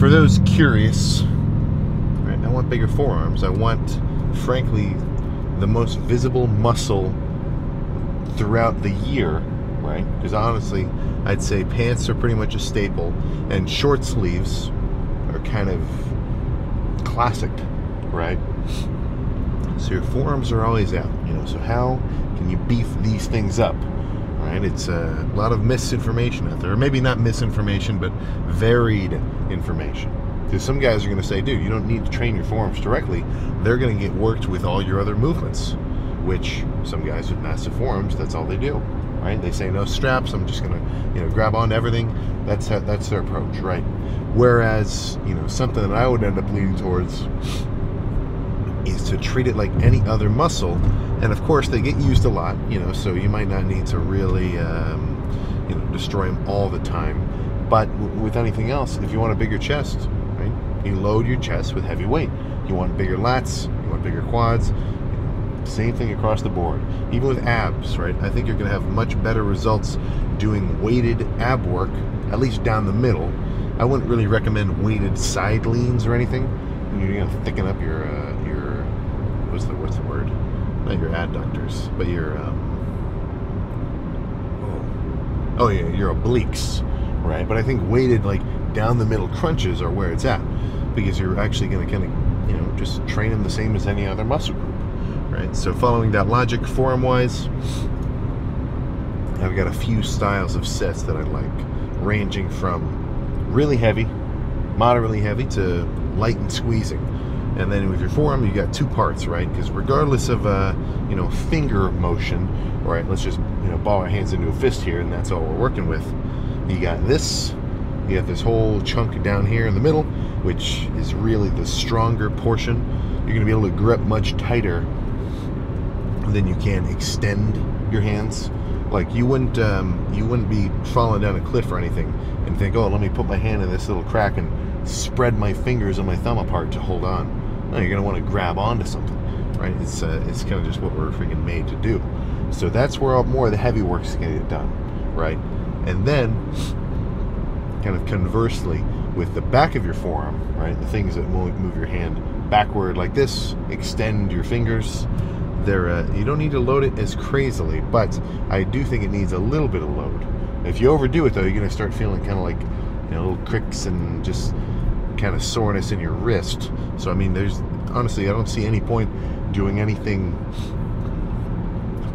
for those curious, right, I want bigger forearms. I want, frankly, the most visible muscle throughout the year, right? Because honestly, I'd say pants are pretty much a staple, and short sleeves are kind of classic, right? So your forearms are always out, you know. So how can you beef these things up, right? It's a lot of misinformation out there, or maybe not misinformation, but varied information. Because some guys are going to say, dude, you don't need to train your forearms directly. They're going to get worked with all your other movements, which some guys with massive forearms, that's all they do, right? They say no straps, I'm just going to, you know, grab onto everything. That's their approach, right? Whereas, you know, something that I would end up leaning towards is to treat it like any other muscle. And of course they get used a lot, you know, so you might not need to really you know, destroy them all the time. But with anything else, if you want a bigger chest, right, you load your chest with heavy weight. You want bigger lats, you want bigger quads, same thing across the board. Even with abs, right, I think you're going to have much better results doing weighted ab work, at least down the middle. I wouldn't really recommend weighted side leans or anything. You're going to thicken up your what's the word? Not your adductors, but your oh yeah, your obliques, right? But I think weighted, like, down the middle crunches are where it's at, because you're actually going to kind of, you know, just train them the same as any other muscle group, right? So following that logic, forearm wise, I've got a few styles of sets that I like, ranging from really heavy, moderately heavy, to light and squeezing. And then with your forearm, you got two parts, right? Because regardless of you know, finger motion, right? Let's just, you know, ball our hands into a fist here, and that's all we're working with. You got this. You got this whole chunk down here in the middle, which is really the stronger portion. You're going to be able to grip much tighter than you can extend your hands. Like, you wouldn't be falling down a cliff or anything and think, oh, let me put my hand in this little crack and spread my fingers and my thumb apart to hold on. No, you're going to want to grab onto something, right? It's kind of just what we're freaking made to do. So that's where more of the heavy work's going to get done, right? And then, kind of conversely, with the back of your forearm, right, the things that move your hand backward like this, extend your fingers. You don't need to load it as crazily, but I do think it needs a little bit of load. If you overdo it, though, you're going to start feeling kind of like, you know, little cricks and just kind of soreness in your wrist. So I mean, honestly, I don't see any point doing anything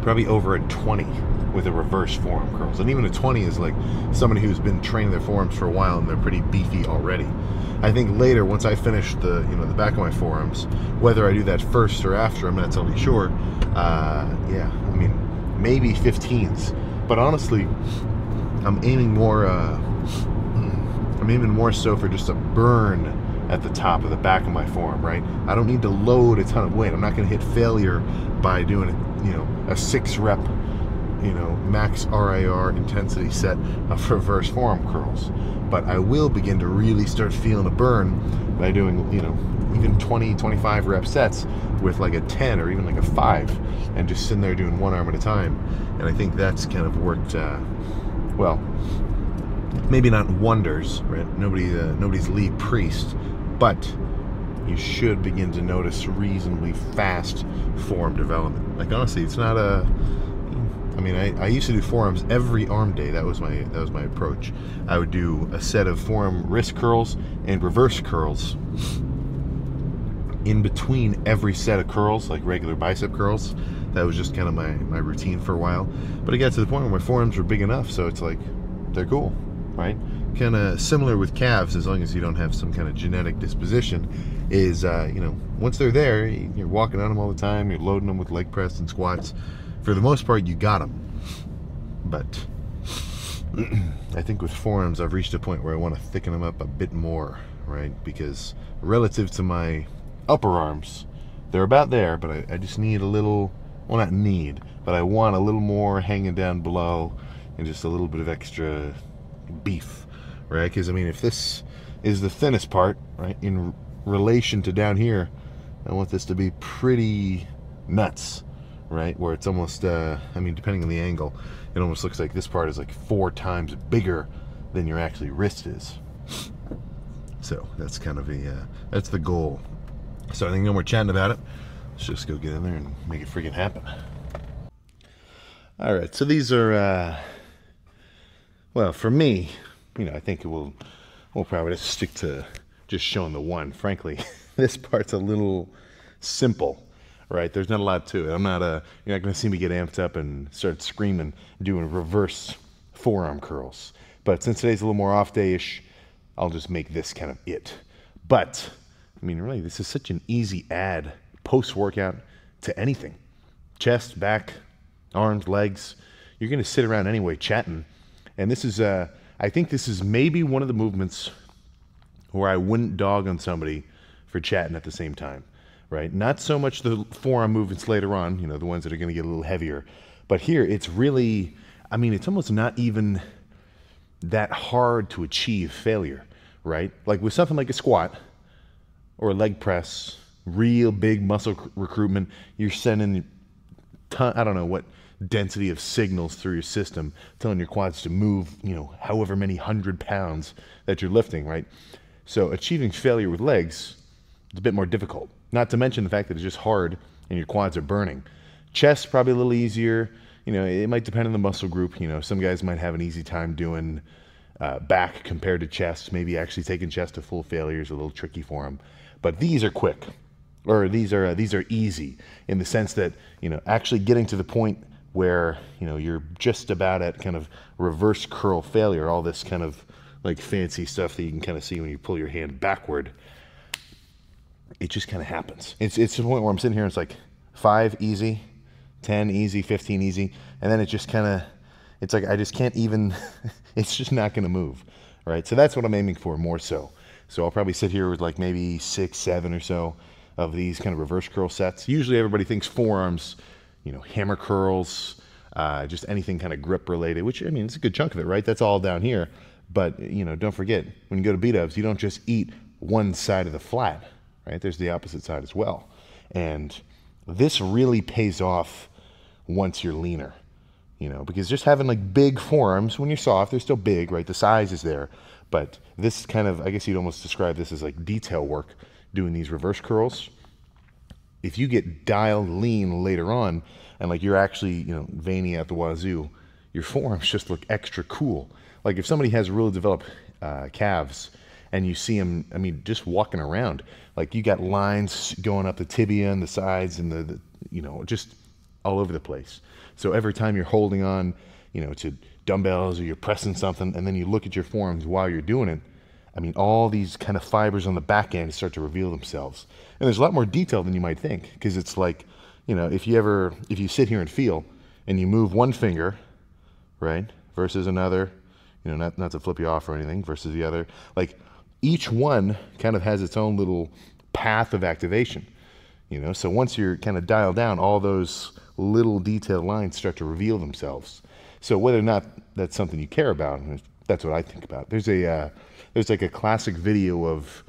probably over a 20 with a reverse forearm curls. And even a 20 is like somebody who's been training their forearms for a while and they're pretty beefy already. I think later, once I finish the back of my forearms, whether I do that first or after, I'm not totally sure. Yeah, I mean, maybe 15s. But honestly, I'm aiming more so for just a burn at the top of the back of my forearm, right? I don't need to load a ton of weight. I'm not going to hit failure by doing, you know, a 6-rep, you know, max RIR intensity set of reverse forearm curls. But I will begin to really start feeling a burn by doing, you know, even 20, 25 rep sets with like a 10 or even like a 5, and just sitting there doing one arm at a time. And I think that's kind of worked, well, maybe not wonders, right? Nobody's Lee Priest, but you should begin to notice reasonably fast forearm development. Like, honestly, it's not a... I mean, I used to do forearms every arm day. That was my approach. I would do a set of forearm wrist curls and reverse curls in between every set of curls, like regular bicep curls. That was just kind of my routine for a while. But it got to the point where my forearms were big enough, so it's like, they're cool, right? Kind of similar with calves, as long as you don't have some kind of genetic disposition, is, you know, once they're there, you're walking on them all the time, you're loading them with leg press and squats. For the most part, you got them. But I think with forearms, I've reached a point where I want to thicken them up a bit more, right? Because relative to my upper arms, they're about there, but I just need a little, well, not need, but I want a little more hanging down below and just a little bit of extra beef, right? Because, I mean, if this is the thinnest part, right, in relation to down here, I want this to be pretty nuts, right? Where it's almost, I mean, depending on the angle, it almost looks like this part is like 4 times bigger than your actually wrist is. So that's kind of that's the goal. So I think no more chatting about it. Let's just go get in there and make it freaking happen. All right, so these are, well, for me, I think we'll probably just stick to just showing the one. Frankly, this part's a little simple, right? There's not a lot to it. You're not going to see me get amped up and start screaming, doing reverse forearm curls. But since today's a little more off day-ish, I'll just make this kind of it. But, really, this is such an easy add post-workout to anything. Chest, back, arms, legs. You're going to sit around anyway chatting. And this is, I think this is maybe one of the movements where I wouldn't dog on somebody for chatting at the same time, right? Not so much the forearm movements later on, the ones that are going to get a little heavier. But here, it's really, it's almost not even that hard to achieve failure, right? Like with something like a squat or a leg press, real big muscle recruitment, you're sending I don't know what density of signals through your system, telling your quads to move, however many 100 pounds that you're lifting, right? So achieving failure with legs is a bit more difficult. Not to mention the fact that it's just hard and your quads are burning. Chest, probably a little easier. It might depend on the muscle group. Some guys might have an easy time doing back compared to chest. Maybe actually taking chest to full failure is a little tricky for them. But these are quick. Or these are easy in the sense that, actually getting to the point where, you're just about at kind of reverse curl failure, all this kind of like fancy stuff that you can kind of see when you pull your hand backward. It just kind of happens. It's to the point where I'm sitting here and it's like 5 easy, 10 easy, 15 easy. And then it just kind of, it's like I just can't even, it's just not going to move, right? So that's what I'm aiming for more so. So I'll probably sit here with like maybe 6, 7 or so of these kind of reverse curl sets. Usually everybody thinks forearms, hammer curls, just anything kind of grip related, which, it's a good chunk of it, right? That's all down here. But, don't forget, when you go to B-dubs, you don't just eat one side of the flat, right? There's the opposite side as well. And this really pays off once you're leaner, because just having like big forearms, when you're soft, they're still big, right? The size is there. But this kind of, I guess you'd almost describe this as like detail work, doing these reverse curls. If you get dialed lean later on and like you're actually, veiny at the wazoo, your forearms just look extra cool. Like if somebody has really developed calves and you see them, just walking around, like you got lines going up the tibia and the sides and the just all over the place. So every time you're holding on, to dumbbells or you're pressing something and then you look at your forearms while you're doing it, all these kind of fibers on the back end start to reveal themselves. And there's a lot more detail than you might think, because it's like, if you sit here and feel and you move one finger, right, versus another, not to flip you off or anything, versus the other, like each one kind of has its own little path of activation, so once you're kind of dialed down, all those little detailed lines start to reveal themselves. So whether or not that's something you care about, that's what I think about. There's like a classic video of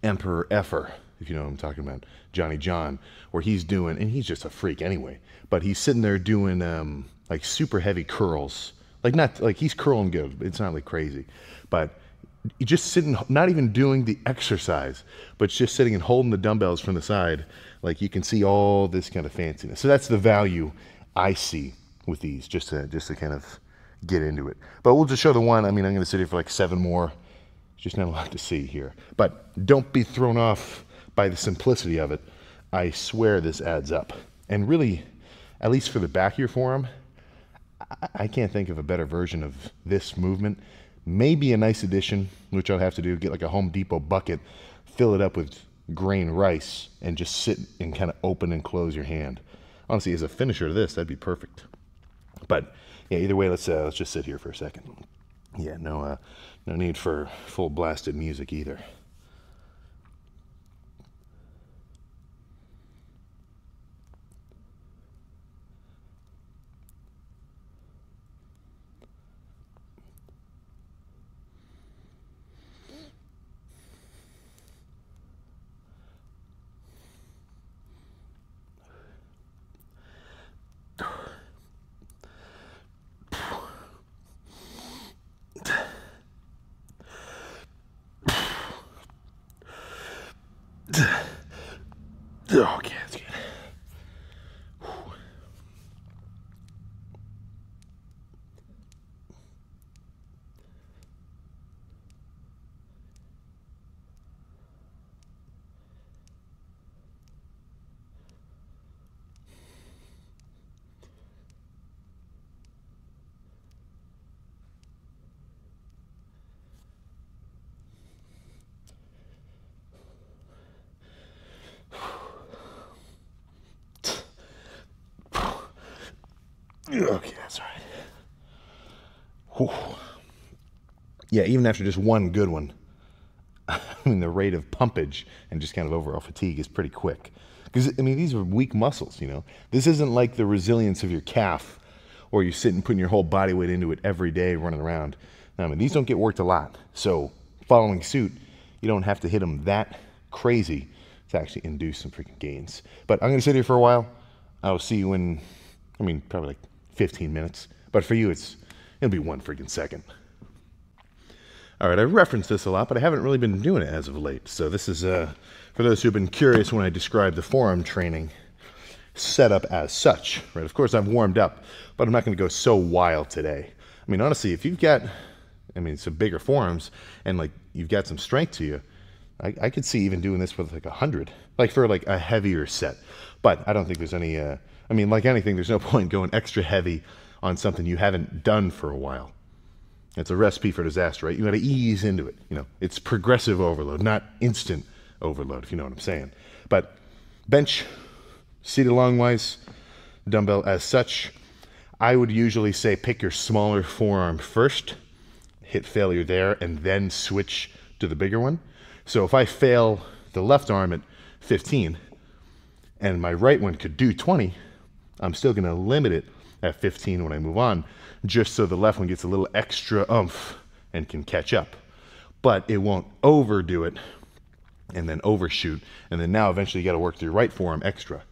Emperor Effer, if you know what I'm talking about, Johnny John, where he's doing, and he's just a freak anyway, but he's sitting there doing like super heavy curls. Like not like he's curling good, it's not like crazy, but just sitting, not even doing the exercise, but just sitting and holding the dumbbells from the side, like you can see all this kind of fanciness. So that's the value I see with these, just to kind of get into it. But we'll just show the one. I'm going to sit here for like 7 more. It's just not a lot to see here. But don't be thrown off by the simplicity of it. I swear this adds up. And really, at least for the back of your forearm, I can't think of a better version of this movement. Maybe a nice addition, which I'll have to do, get like a Home Depot bucket, fill it up with grain rice, and just sit and kind of open and close your hand. Honestly, as a finisher to this, that'd be perfect. But yeah, either way, let's just sit here for a second. Yeah, no need for full blasted music either. Okay, that's all right. Whew. Yeah, even after just one good one, I mean, the rate of pumpage and just kind of overall fatigue is pretty quick. Because, I mean, these are weak muscles, you know. This isn't like the resilience of your calf, or you sit and putting your whole body weight into it every day running around. I mean, these don't get worked a lot. So, following suit, you don't have to hit them that crazy to actually induce some freaking gains. But I'm going to sit here for a while. I'll see you in, I mean, probably like 15 minutes. But for you, it'll be 1 freaking second. All right, I referenced this a lot, but I haven't really been doing it as of late. So this is, for those who've been curious when I described the forearm training setup as such, right? Of course, I've warmed up, but I'm not going to go so wild today. I mean, honestly, if you've got, I mean, some bigger forearms and like you've got some strength to you, I could see even doing this with like 100, like for like a heavier set. But I don't think there's any, I mean, like anything, there's no point going extra heavy on something you haven't done for a while. It's a recipe for disaster, right? You got to ease into it. You know, it's progressive overload, not instant overload, if you know what I'm saying. But bench, seated longwise, dumbbell as such, I would usually say pick your smaller forearm first, hit failure there, and then switch to the bigger one. So if I fail the left arm at 15 and my right one could do 20, I'm still going to limit it at 15 when I move on, just so the left one gets a little extra oomph and can catch up. But it won't overdo it and then overshoot, and then now eventually you got to work through your right forearm extra,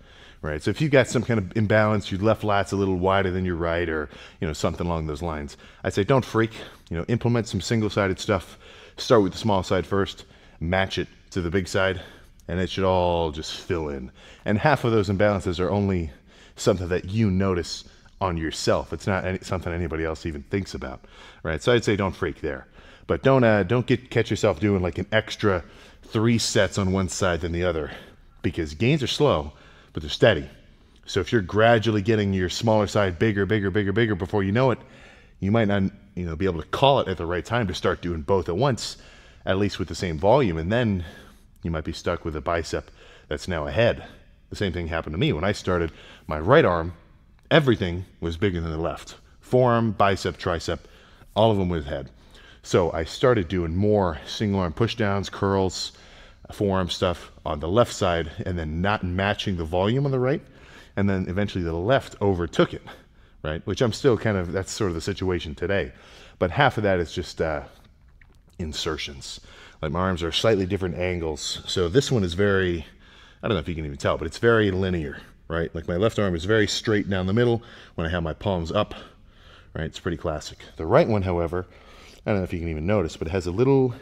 right? So if you've got some kind of imbalance, your left lat's a little wider than your right, or you know, something along those lines, I'd say don't freak. You know, implement some single-sided stuff. Start with the small side first, match it to the big side, and it should all just fill in. And half of those imbalances are only something that you notice on yourself. It's not something anybody else even thinks about, right? So I'd say don't freak there, but don't catch yourself doing like an extra 3 sets on one side than the other, because gains are slow, but they're steady. So if you're gradually getting your smaller side bigger before you know it, you might not, you know, be able to call it at the right time to start doing both at once, at least with the same volume, and then you might be stuck with a bicep that's now ahead. The same thing happened to me when I started. My right arm, everything was bigger than the left. Forearm, bicep, tricep, all of them with head. So I started doing more single arm pushdowns, curls, forearm stuff on the left side, and then not matching the volume on the right. And then eventually the left overtook it, right? Which I'm still kind of, that's sort of the situation today. But half of that is just insertions. Like my arms are slightly different angles. So this one is very, I don't know if you can even tell, but it's very linear. Right? Like my left arm is very straight down the middle when I have my palms up, right? It's pretty classic. The right one, however, I don't know if you can even notice, but it has a little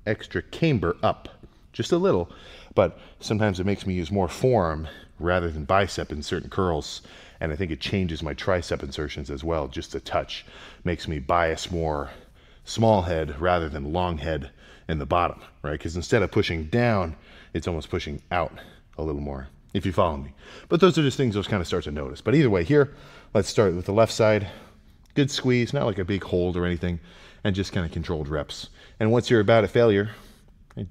extra camber up, just a little, but sometimes it makes me use more forearm rather than bicep in certain curls, and I think it changes my tricep insertions as well, just a touch. Makes me bias more small head rather than long head in the bottom, right? Because instead of pushing down, it's almost pushing out a little more, if you follow me. But those are just things you'll kind of start to notice. But either way, here, let's start with the left side. Good squeeze, not like a big hold or anything, and just kind of controlled reps. And once you're about at failure,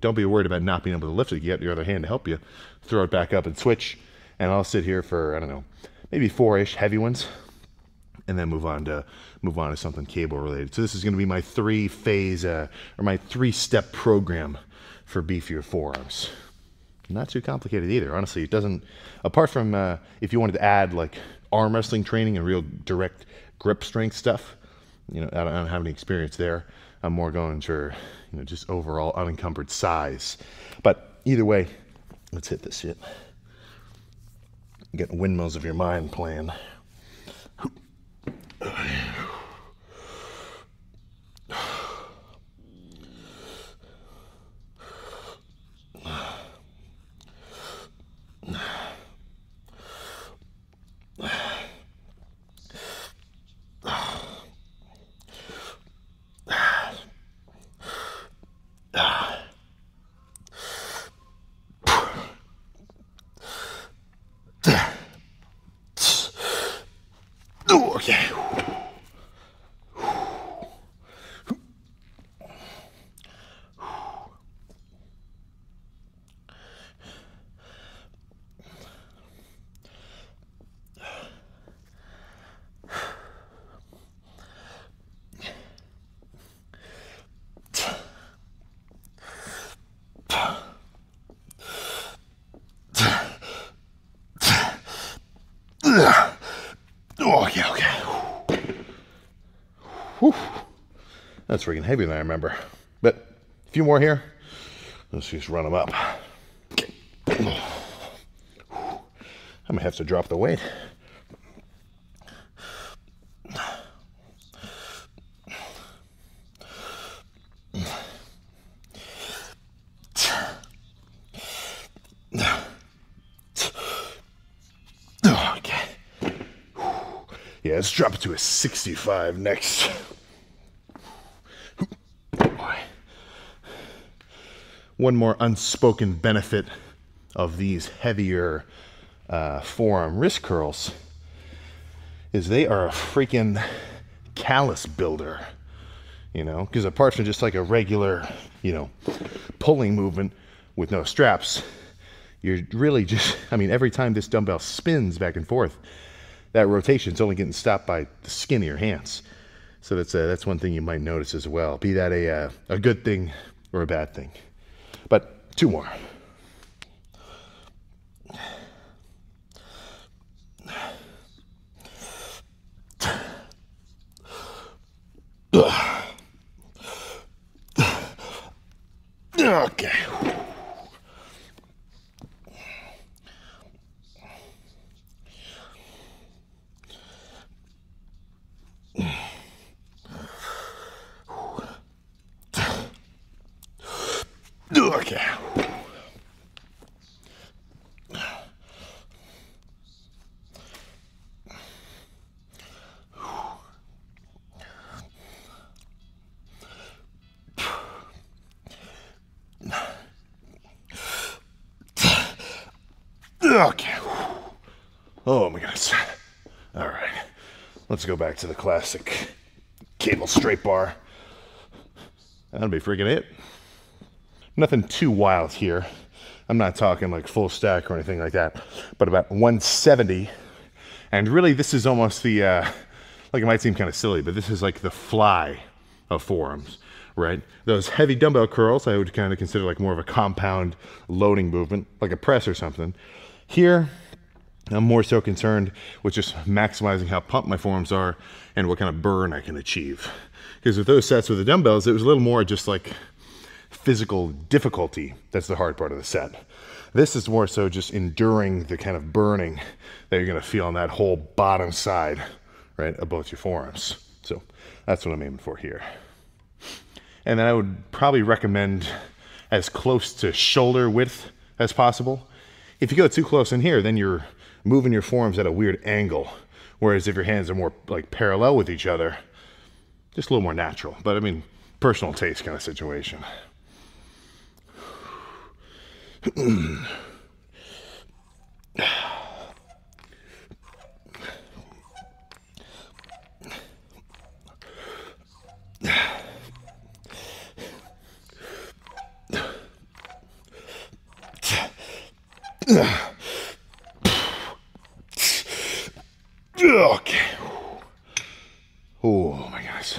don't be worried about not being able to lift it. You got your other hand to help you. Throw it back up and switch. And I'll sit here for, I don't know, maybe 4-ish heavy ones, and then move on to something cable related. So this is going to be my 3-phase or my 3-step program for beefier forearms. Not too complicated either, honestly. It doesn't, apart from if you wanted to add like arm wrestling training and real direct grip strength stuff, you know, I don't have any experience there. I'm more going for, you know, just overall unencumbered size. But either way, let's hit this shit. Get windmills of your mind playing. Okay. Whew. That's freaking heavier than I remember. But a few more here. Let's just run them up. I'm gonna have to drop the weight. Okay. Yeah, let's drop it to a 65 next. Boy. One more unspoken benefit of these heavier forearm wrist curls is they are a freaking callus builder, you know, because apart from just like a regular, you know, pulling movement with no straps, you're really just, I mean, every time this dumbbell spins back and forth, that rotation's only getting stopped by the skin of your hands. So that's one thing you might notice as well, be that a good thing or a bad thing. But two more. Okay. Okay. Okay. Oh my goodness. All right. Let's go back to the classic cable straight bar. That'll be freaking it. Nothing too wild here. I'm not talking like full stack or anything like that, but about 170. And really this is almost the, like it might seem kind of silly, but this is like the fly of forearms, right? Those heavy dumbbell curls, I would kind of consider like more of a compound loading movement, like a press or something. Here, I'm more so concerned with just maximizing how pumped my forearms are and what kind of burn I can achieve. Because with those sets with the dumbbells, it was a little more just like physical difficulty. That's the hard part of the set. This is more so just enduring the kind of burning that you're gonna feel on that whole bottom side, right, of both your forearms. So that's what I'm aiming for here. And then I would probably recommend as close to shoulder width as possible. If you go too close in here, then you're moving your forearms at a weird angle. Whereas if your hands are more like parallel with each other, just a little more natural. But I mean, personal taste kind of situation. Okay. Oh my gosh.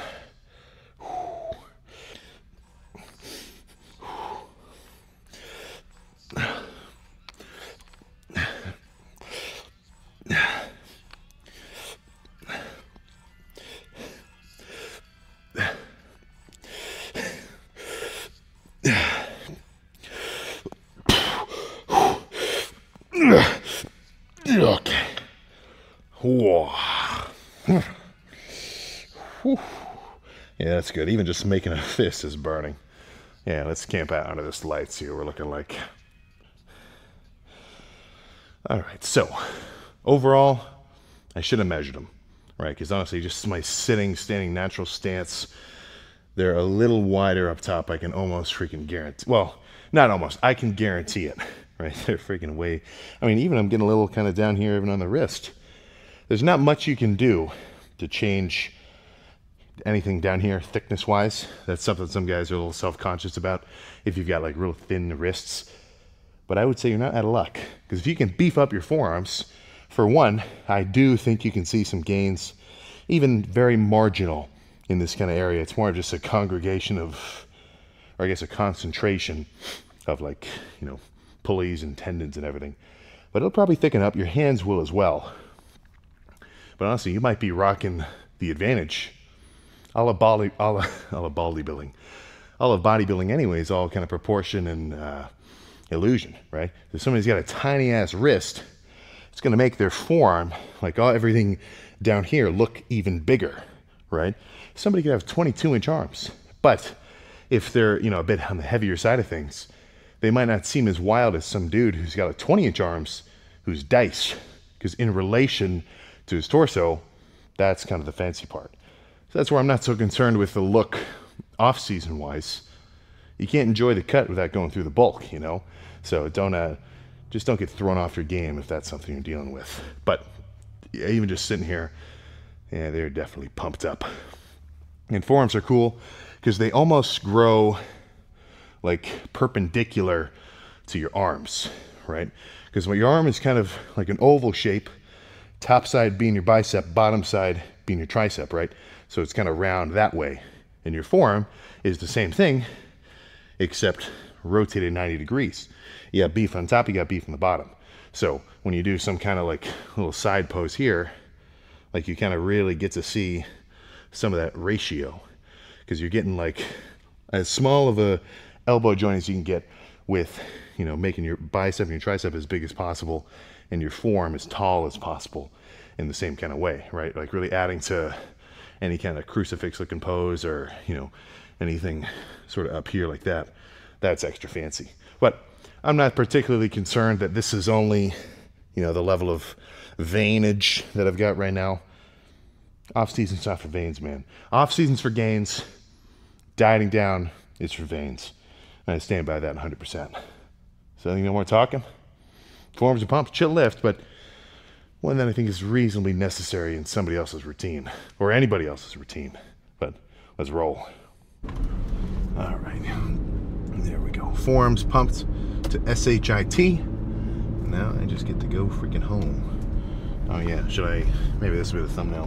Okay. Whoa. Yeah, that's good. Even just making a fist is burning. Yeah, let's camp out under this light, see what we're looking like. All right, so overall, I should have measured them, right? Because honestly, just my standing natural stance, they're a little wider up top. I can almost freaking guarantee, well, not almost, I can guarantee it, right? They're freaking way, I mean, even I'm getting a little kind of down here, even on the wrist. There's not much you can do to change anything down here thickness wise. That's something some guys are a little self-conscious about if you've got like real thin wrists. But I would say you're not out of luck, because if you can beef up your forearms, for one, I do think you can see some gains, even very marginal in this kind of area. It's more of just a congregation of, or I guess a concentration of like, you know, pulleys and tendons and everything. But it'll probably thicken up. Your hands will as well. But honestly, you might be rocking the advantage all of bodybuilding. All of bodybuilding anyway is all kind of proportion and illusion, right? If somebody's got a tiny ass wrist, it's going to make their forearm, like everything down here, look even bigger, right? Somebody could have 22-inch arms, but if they're, you know, a bit on the heavier side of things, they might not seem as wild as some dude who's got a 20-inch arms, who's dice, because in relation to his torso, that's kind of the fancy part. So that's where I'm not so concerned with the look off-season wise. You can't enjoy the cut without going through the bulk, you know? So just don't get thrown off your game if that's something you're dealing with. But yeah, even just sitting here, yeah, they're definitely pumped up. And forearms are cool because they almost grow like perpendicular to your arms, right? Because your arm is kind of like an oval shape, top side being your bicep, bottom side being your tricep, right? So it's kind of round that way. And your forearm is the same thing, except rotated 90 degrees. You got beef on top, you got beef on the bottom. So when you do some kind of like little side pose here, like you kind of really get to see some of that ratio, because you're getting like as small of a elbow joint as you can get with, you know, making your bicep and your tricep as big as possible and your forearm as tall as possible in the same kind of way, right? Like really adding to any kind of crucifix looking pose or, you know, anything sort of up here like that. That's extra fancy. But I'm not particularly concerned that this is only, you know, the level of veinage that I've got right now. Off-season's not for veins, man. Off-season's for gains. Dieting down is for veins. And I stand by that 100%. So I think no more talking. Forearms are pumped, chill lift, but one that I think is reasonably necessary in somebody else's routine, or anybody else's routine. But let's roll. All right, there we go. Forearms pumped to SHIT. Now I just get to go freaking home. Oh yeah, should I, maybe this will be the thumbnail,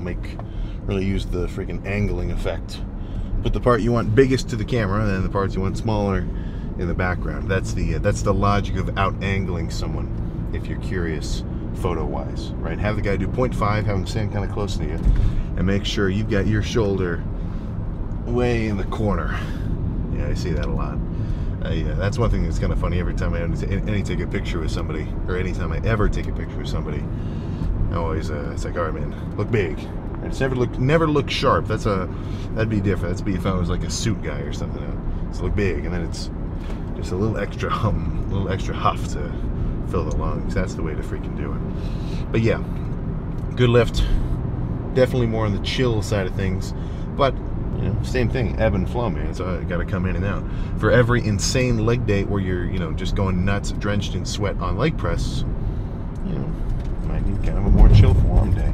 really use the freaking angling effect. Put the part you want biggest to the camera, and then the parts you want smaller in the background. That's the logic of out-angling someone, if you're curious, photo-wise, right? Have the guy do 0.5, have him stand kind of close to you, and make sure you've got your shoulder way in the corner. Yeah, I see that a lot. That's one thing that's kind of funny. Every time I take a picture with somebody, or anytime I ever take a picture with somebody, I always, it's like, all right, man, look big. And it's never look sharp. That'd be different. That'd be if I was like a suit guy or something. So look big, and then it's just a little extra hum, a little extra huff to fill the lungs. That's the way to freaking do it. But yeah, good lift. Definitely more on the chill side of things, but you know, same thing, ebb and flow, man. So I got to come in and out. For every insane leg day where you're, you know, just going nuts, drenched in sweat on leg press, you know, might need kind of a more chill forearm day,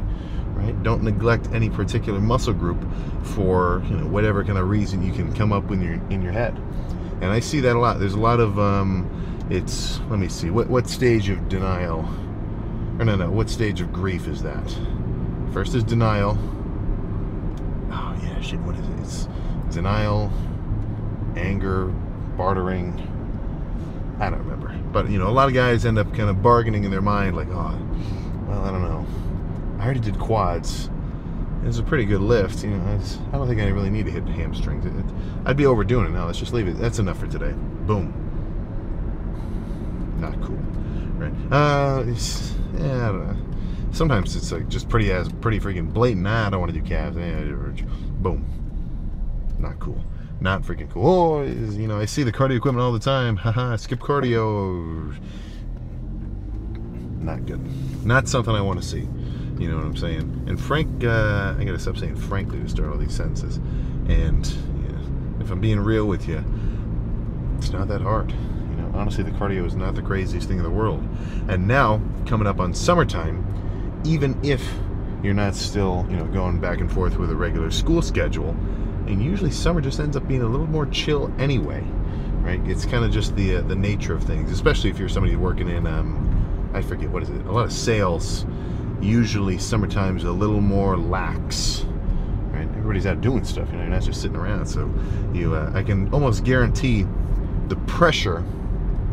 right? Don't neglect any particular muscle group for, you know, whatever kind of reason you can come up with in your head. And I see that a lot. There's a lot of let me see, what stage of denial, or no, what stage of grief is that? First is denial. Oh yeah, shit, what is it? It's denial, anger, bartering. I don't remember. But, you know, a lot of guys end up kind of bargaining in their mind, like, oh, well, I don't know. I already did quads. It was a pretty good lift. You know, I don't think I really need to hit hamstrings. I'd be overdoing it now. Let's just leave it. That's enough for today. Boom. Not cool, right? Yeah, I don't know. Sometimes it's like just pretty freaking blatant. Nah, I don't want to do calves. Boom. Not cool. Not freaking cool. Oh, you know, I see the cardio equipment all the time. Haha, skip cardio. Not good. Not something I want to see. You know what I'm saying? And I gotta stop saying frankly to start all these sentences. And yeah, if I'm being real with you, it's not that hard. You know, honestly, the cardio is not the craziest thing in the world. And now, coming up on summertime, even if you're not still, you know, going back and forth with a regular school schedule, and usually summer just ends up being a little more chill anyway, right? It's kind of just the nature of things, especially if you're somebody working in, I forget, what is it? A lot of sales. Usually summertime is a little more lax, right? Everybody's out doing stuff, you know, you're not just sitting around. So I can almost guarantee the pressure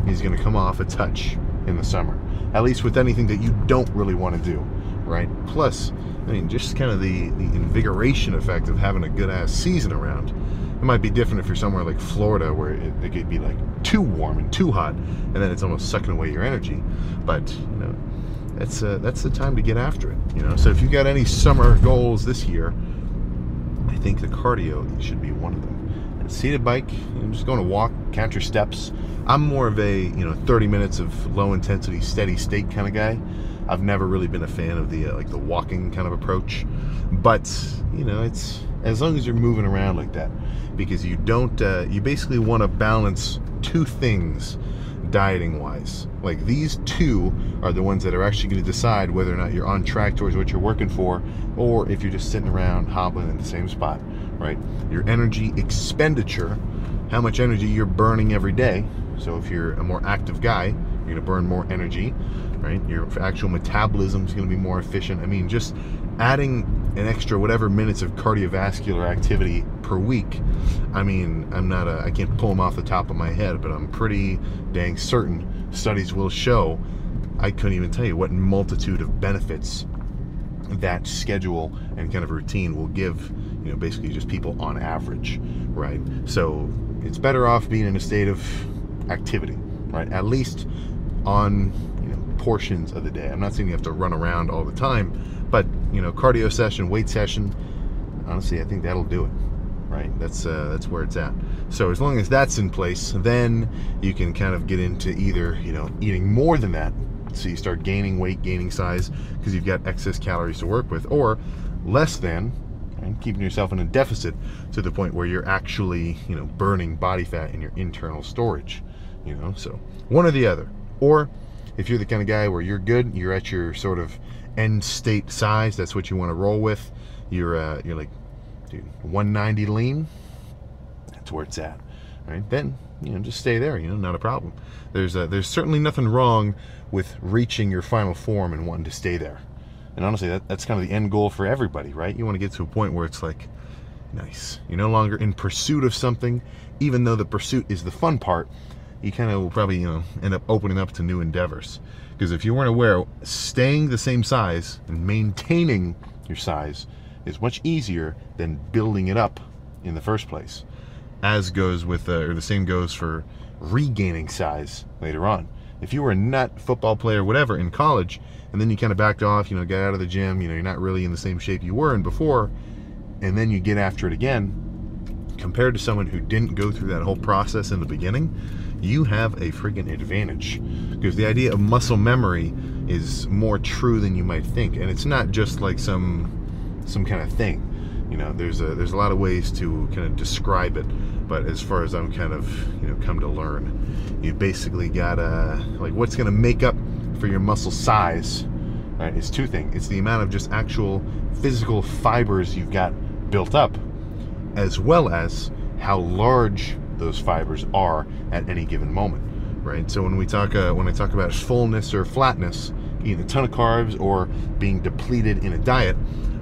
is going to come off a touch in the summer, at least with anything that you don't really want to do, right? Plus, I mean, just kind of the invigoration effect of having a good-ass season around. It might be different if you're somewhere like Florida where it could be like too warm and too hot, and then it's almost sucking away your energy. But, you know, that's the time to get after it, you know? So if you've got any summer goals this year, I think the cardio should be one of them. And seated bike, you know, just going to walk, count your steps. I'm more of a, you know, 30 minutes of low intensity, steady state kind of guy. I've never really been a fan of the like the walking kind of approach, but you know, it's as long as you're moving around like that, because you don't you basically want to balance two things dieting wise. Like these two are the ones that are actually going to decide whether or not you're on track towards what you're working for, or if you're just sitting around hobbling in the same spot, right? Your energy expenditure, how much energy you're burning every day. So if you're a more active guy, you're going to burn more energy, right? Your actual metabolism is going to be more efficient. I mean, just adding an extra whatever minutes of cardiovascular activity per week. I mean, I can't pull them off the top of my head, but I'm pretty dang certain studies will show, I couldn't even tell you what multitude of benefits that schedule and kind of routine will give, you know, basically just people on average, right? So it's better off being in a state of activity, right? At least on, you know, portions of the day. I'm not saying you have to run around all the time, but, you know, cardio session, weight session, honestly, I think that'll do it, right? That's where it's at. So as long as that's in place, then you can kind of get into either, you know, eating more than that, so you start gaining weight, gaining size, because you've got excess calories to work with, or less than, and keeping yourself in a deficit to the point where you're actually, you know, burning body fat in your internal storage, you know. So one or the other. Or if you're the kind of guy where you're good, you're at your sort of end state size, that's what you want to roll with, you're like, dude, 190 lean, that's where it's at, right? Then, you know, just stay there, you know, not a problem. There's certainly nothing wrong with reaching your final form and wanting to stay there. And honestly, that's kind of the end goal for everybody, right? You want to get to a point where it's like, nice. You're no longer in pursuit of something, even though the pursuit is the fun part. You kind of will probably, you know, end up opening up to new endeavors. Because if you weren't aware, staying the same size and maintaining your size is much easier than building it up in the first place. As goes with, or the same goes for regaining size later on. If you were a nut football player, whatever, in college, and then you kind of backed off, you know, got out of the gym, you know, you're not really in the same shape you were in before, and then you get after it again, compared to someone who didn't go through that whole process in the beginning, you have a friggin' advantage. Because the idea of muscle memory is more true than you might think, and it's not just like some kind of thing. You know, there's a lot of ways to kind of describe it, but as far as I'm kind of, you know, come to learn, you basically gotta, like, what's gonna make up for your muscle size, right, is two things. It's the amount of just actual physical fibers you've got built up, as well as how large those fibers are at any given moment, right? So when I talk about fullness or flatness, eating a ton of carbs or being depleted in a diet,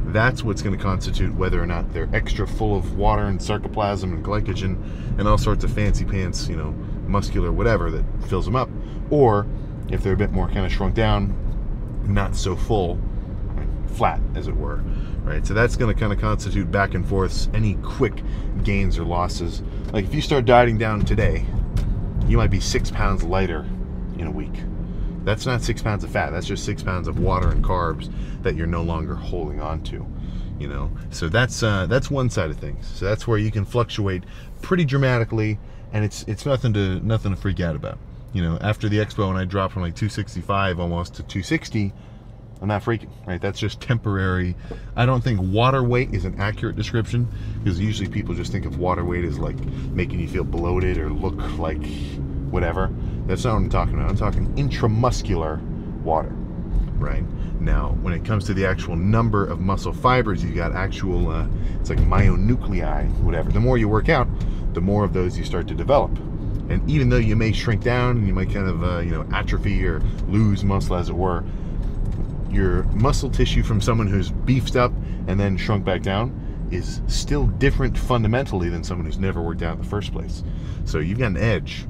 that's what's going to constitute whether or not they're extra full of water and sarcoplasm and glycogen and all sorts of fancy pants, you know, muscular whatever that fills them up, or if they're a bit more kind of shrunk down, not so full, right, flat as it were, right? So that's going to kind of constitute back and forths, any quick gains or losses. Like if you start dieting down today, you might be 6 pounds lighter in a week. That's not 6 pounds of fat. That's just 6 pounds of water and carbs that you're no longer holding on to, you know. So that's one side of things. So that's where you can fluctuate pretty dramatically, and it's nothing to freak out about. You know, after the expo, when I dropped from like 265 almost to 260, I'm not freaking, right? That's just temporary. I don't think water weight is an accurate description, because usually people just think of water weight as like making you feel bloated or look like whatever. That's not what I'm talking about. I'm talking intramuscular water, right? Now, when it comes to the actual number of muscle fibers, you got actual, it's like myonuclei, whatever. The more you work out, the more of those you start to develop. And even though you may shrink down and you might kind of, you know, atrophy or lose muscle, as it were, your muscle tissue from someone who's beefed up and then shrunk back down is still different fundamentally than someone who's never worked out in the first place. So you've got an edge.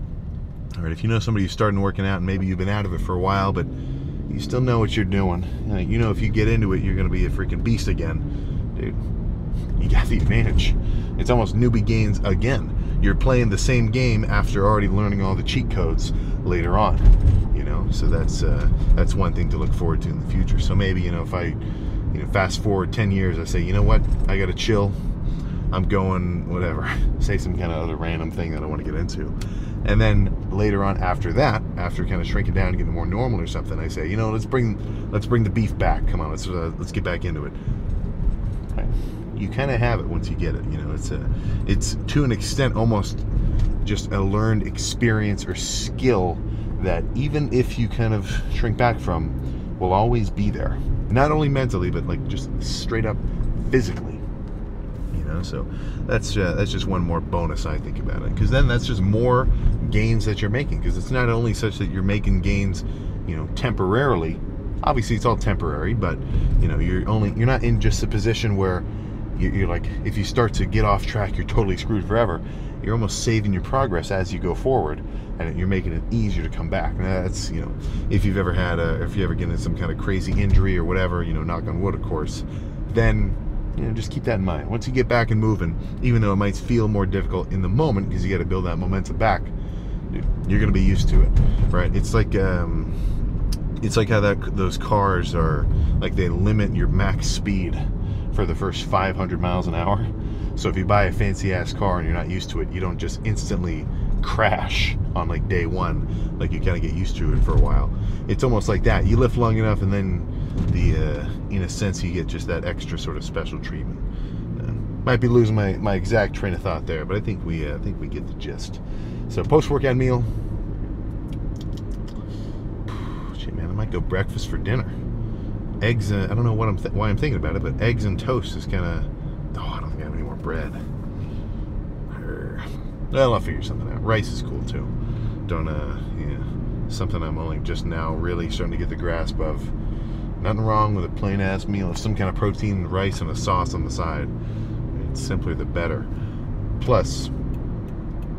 All right, if you know somebody who's starting working out and maybe you've been out of it for a while, but you still know what you're doing. You know, if you get into it, you're going to be a freaking beast again. Dude, you got the advantage. It's almost newbie gains again. You're playing the same game after already learning all the cheat codes later on. You know, so that's one thing to look forward to in the future. So maybe, you know, if I, you know, fast forward 10 years, I say, you know what, I got to chill. I'm going, whatever, say some kind of other random thing that I want to get into. And then later on after that, after kind of shrinking down and getting more normal or something, I say, you know, let's bring the beef back. Come on, let's get back into it. Right. You kind of have it once you get it. You know, it's to an extent almost just a learned experience or skill that even if you kind of shrink back from, will always be there. Not only mentally, but like just straight up physically. So that's just one more bonus I think about it, because then that's just more gains that you're making, because it's not only such that you're making gains, you know, temporarily. Obviously it's all temporary, but you know, you're not in just a position where you're like, if you start to get off track, you're totally screwed forever. You're almost saving your progress as you go forward, and you're making it easier to come back. And that's, you know, if you ever get into some kind of crazy injury or whatever, you know, knock on wood of course, then you know, just keep that in mind. Once you get back and moving, even though it might feel more difficult in the moment because you got to build that momentum back, dude, you're going to be used to it, right? It's like how those cars are, like, they limit your max speed for the first 500 miles an hour. So if you buy a fancy ass car and you're not used to it, you don't just instantly crash on like day one. Like, you kind of get used to it for a while. It's almost like that. You lift long enough, and then in a sense, you get just that extra sort of special treatment. Might be losing my exact train of thought there, but I think we get the gist. So post-workout meal. Shit, man, I might go breakfast for dinner. Eggs. I don't know why I'm thinking about it, but eggs and toast is kind of. Oh, I don't think I have any more bread. Well, I'll figure something out. Rice is cool too. Something I'm only just now really starting to get the grasp of. Nothing wrong with a plain ass meal of some kind of protein, rice, and a sauce on the side. It's simpler the better. Plus,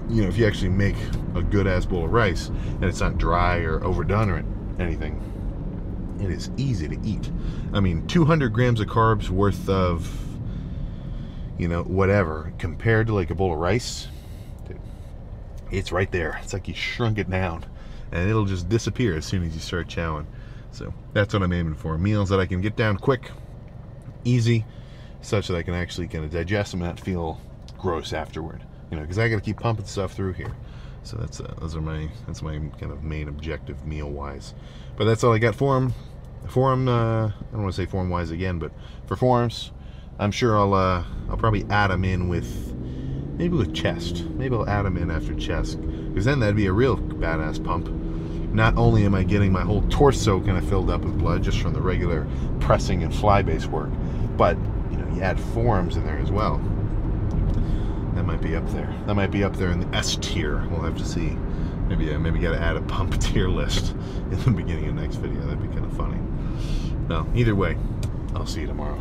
you know, if you actually make a good ass bowl of rice and it's not dry or overdone or anything, it is easy to eat. I mean, 200 grams of carbs worth of, you know, whatever, compared to like a bowl of rice, dude, it's right there. It's like you shrunk it down, and it'll just disappear as soon as you start chowing. So that's what I'm aiming for. Meals that I can get down quick, easy, such that I can actually kind of digest them and not feel gross afterward. You know, because I got to keep pumping stuff through here. So that's my kind of main objective meal-wise. But that's all I got for them. Forearm, I don't want to say form-wise again, but for forearms, I'm sure I'll probably add them in with, maybe with chest. Maybe I'll add them in after chest, because then that'd be a real badass pump. Not only am I getting my whole torso kind of filled up with blood just from the regular pressing and fly base work, but you know, you add forearms in there as well. That might be up there. That might be up there in the S tier. We'll have to see. Maybe got to add a pump tier list in the beginning of next video. That'd be kind of funny. Well, either way, I'll see you tomorrow.